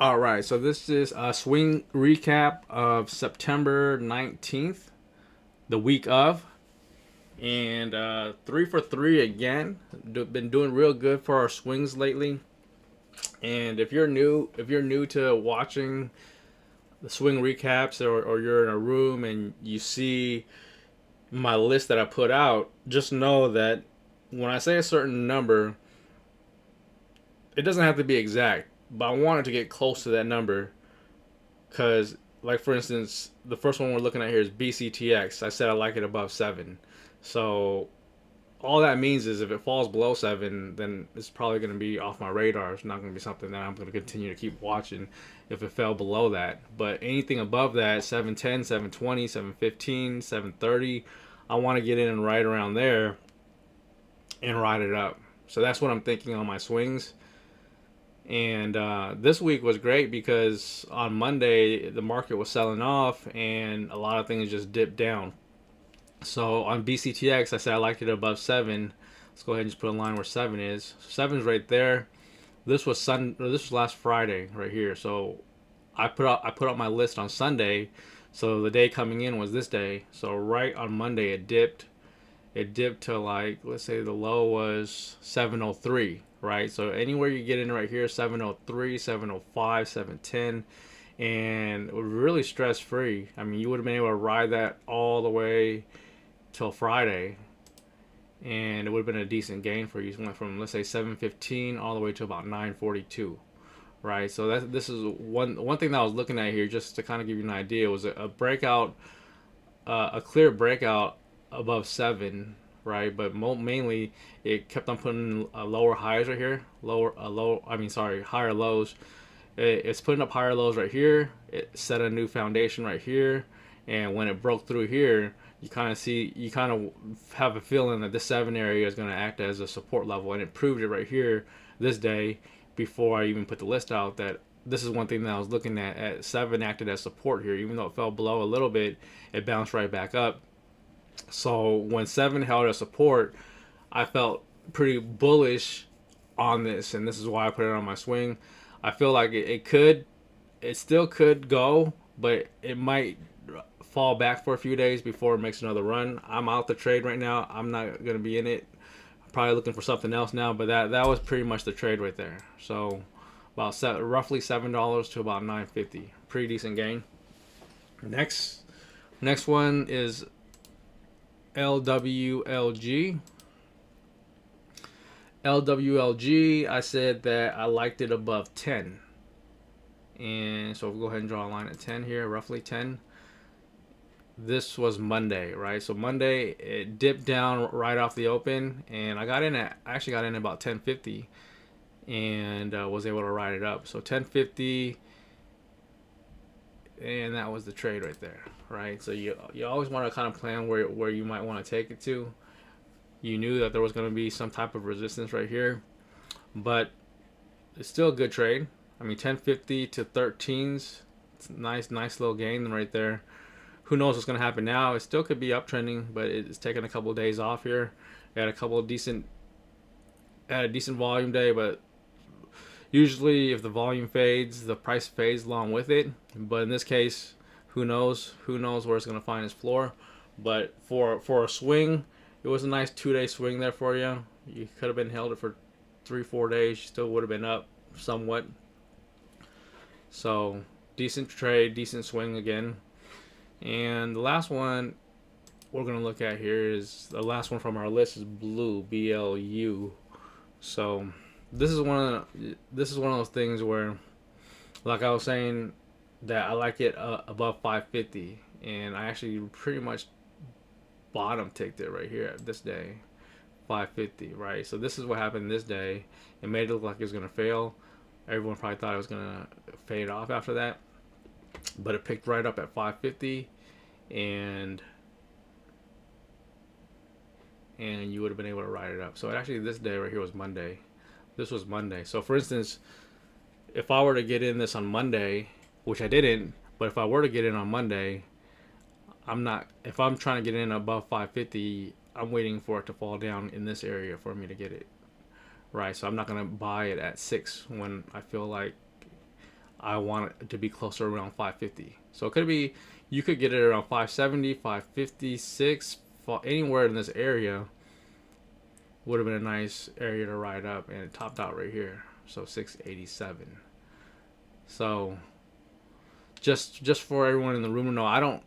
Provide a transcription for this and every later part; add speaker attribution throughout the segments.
Speaker 1: All right, so this is a swing recap of September 19th, the week of, and 3 for 3 again. Been doing real good for our swings lately. And if you're new to watching the swing recaps, or you're in a room and you see my list that I put out, just know that when I say a certain number, it doesn't have to be exact, but I wanted to get close to that number because, like, for instance, the first one we're looking at here is BCTX. I said I like it above 7. So all that means is if it falls below 7, then it's probably going to be off my radar. It's not going to be something that I'm going to continue to keep watching if it fell below that. But anything above that, 710, 720, 715, 730, I want to get in and right around there and ride it up. So that's what I'm thinking on my swings. And this week was great because on Monday the market was selling off and a lot of things just dipped down. So on BCTX, I said I liked it above 7. Let's go ahead and just put a line where 7 is. 7's right there. This was This was last Friday right here. So I put out my list on Sunday. So the day coming in was this day. So right on Monday it dipped. It dipped to, like, let's say the low was 703, right? So anywhere you get in right here, 703, 705, 710, and it was really stress free. I mean, you would have been able to ride that all the way till Friday, and it would have been a decent gain for you. It went from, let's say, 715 all the way to about 942, right? So this is one thing that I was looking at here, just to kind of give you an idea, was a breakout, a clear breakout above 7, right? But mainly it kept on putting lower highs right here, higher lows. It's putting up higher lows right here. It set a new foundation right here, and when it broke through here, you kind of have a feeling that this 7 area is going to act as a support level, and it proved it right here this day. Before I even put the list out, that this is one thing that I was looking at 7 acted as support here. Even though it fell below a little bit, it bounced right back up. So when 7 held as support, I felt pretty bullish on this, and this is why I put it on my swing. I feel like it still could go, but it might fall back for a few days before it makes another run. I'm out the trade right now. I'm not going to be in it. I'm probably looking for something else now, but that was pretty much the trade right there. So roughly $7 to about 950. Pretty decent gain. Next one is LWLG. LWLG, I said that I liked it above 10. And so we'll go ahead and draw a line at 10 here, roughly 10. This was Monday, right? So Monday it dipped down right off the open, and I actually got in at about 1050 and was able to ride it up. So 1050, and that was the trade right there, right? So you always want to kind of plan where you might want to take it to. You knew that there was going to be some type of resistance right here, but it's still a good trade. I mean, 1050 to 13s, it's a nice little gain right there. Who knows what's going to happen now? It still could be uptrending, but it's taken a couple of days off here. Had a decent volume day, but usually if the volume fades, the price fades along with it. But in this case, who knows where it's going to find its floor. But for a swing, it was a nice 2-day swing there for you. You could have been held it for 3-4 days. You still would have been up somewhat. So decent trade, decent swing again. And the last one we're going to look at here is the last one from our list is blue, BLU. So this is one of those things where, like I was saying, that I like it above 550, and I actually pretty much bottom ticked it right here at this day, 550, right? So this is what happened this day. It made it look like it was going to fail. Everyone probably thought it was going to fade off after that, but it picked right up at 550, and you would have been able to ride it up. So actually this day right here was Monday. This was Monday. So for instance, if I were to get in this on Monday, which I didn't, but if I were to get in on Monday, if I'm trying to get in above 550, I'm waiting for it to fall down in this area for me to get it, right? So I'm not going to buy it at 6 when I feel like I want it to be closer around 550. So it could be, you could get it around 570, 556, anywhere in this area would have been a nice area to ride up, and it topped out right here. So 687. So just for everyone in the room to know, I don't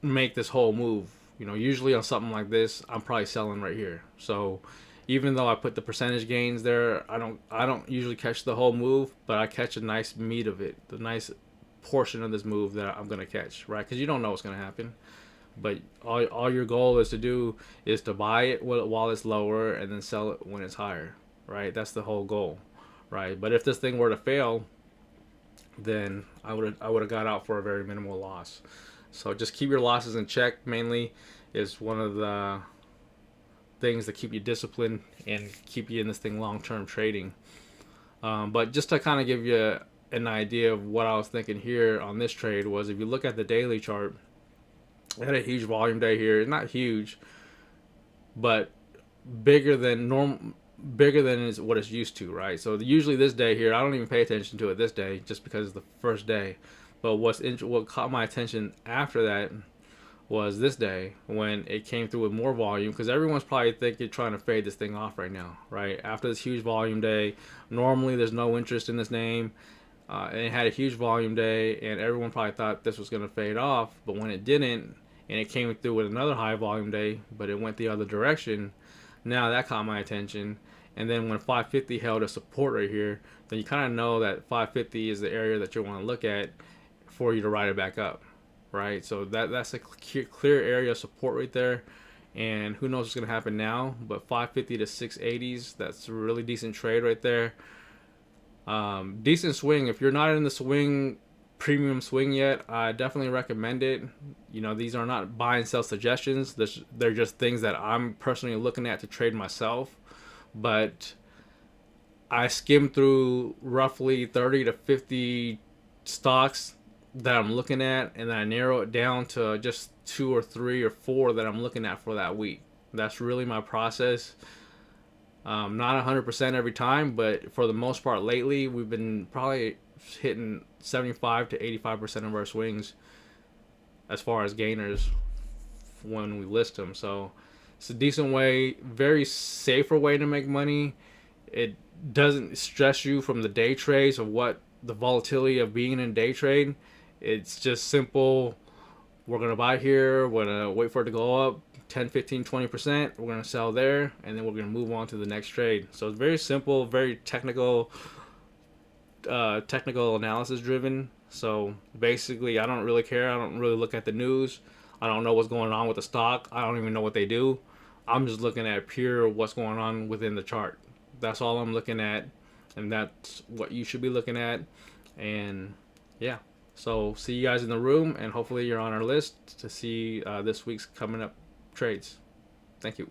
Speaker 1: make this whole move. You know, usually on something like this, I'm probably selling right here. So even though I put the percentage gains there, I don't usually catch the whole move, but I catch a nice meat of it, the nice portion of this move that I'm gonna catch, right? Because you don't know what's gonna happen. But all your goal is to do is to buy it while it's lower and then sell it when it's higher, right? That's the whole goal, right? But if this thing were to fail, then I would have got out for a very minimal loss. So just keep your losses in check. Mainly is one of the things that keep you disciplined and keep you in this thing long-term trading. But just to kind of give you an idea of what I was thinking here on this trade was, if you look at the daily chart, it had a huge volume day here. Not huge, but bigger than normal, bigger than is what it's used to, right? So usually this day here, I don't even pay attention to it this day just because it's the first day. But what caught my attention after that was this day when it came through with more volume, because everyone's probably thinking trying to fade this thing off right now, right? After this huge volume day, normally there's no interest in this name. And it had a huge volume day, and everyone probably thought this was going to fade off. But when it didn't, and it came through with another high volume day, but it went the other direction, now that caught my attention. And then when 550 held a support right here, then you kind of know that 550 is the area that you want to look at for you to ride it back up, right? So that's a clear area of support right there. And who knows what's going to happen now, but 550 to 680s, that's a really decent trade right there. Decent swing. If you're not in the swing, premium swing yet, I definitely recommend it. You know, these are not buy and sell suggestions. They're just things that I'm personally looking at to trade myself. But I skimmed through roughly 30 to 50 stocks that I'm looking at, and then I narrow it down to just 2 or 3 or 4 that I'm looking at for that week. That's really my process. Not 100% every time, but for the most part lately, we've been probably hitting 75 to 85% of our swings as far as gainers when we list them. So it's a decent way, very safer way to make money. It doesn't stress you from the day trades of what the volatility of being in day trade. It's just simple. We're going to buy here. We're going to wait for it to go up 10, 15, 20%. We're going to sell there, and then we're going to move on to the next trade. So it's very simple, very technical analysis driven. So basically, I don't really care. I don't really look at the news. I don't know what's going on with the stock. I don't even know what they do. I'm just looking at pure what's going on within the chart. That's all I'm looking at, and that's what you should be looking at. And yeah, so see you guys in the room, and hopefully you're on our list to see this week's coming up trades. Thank you.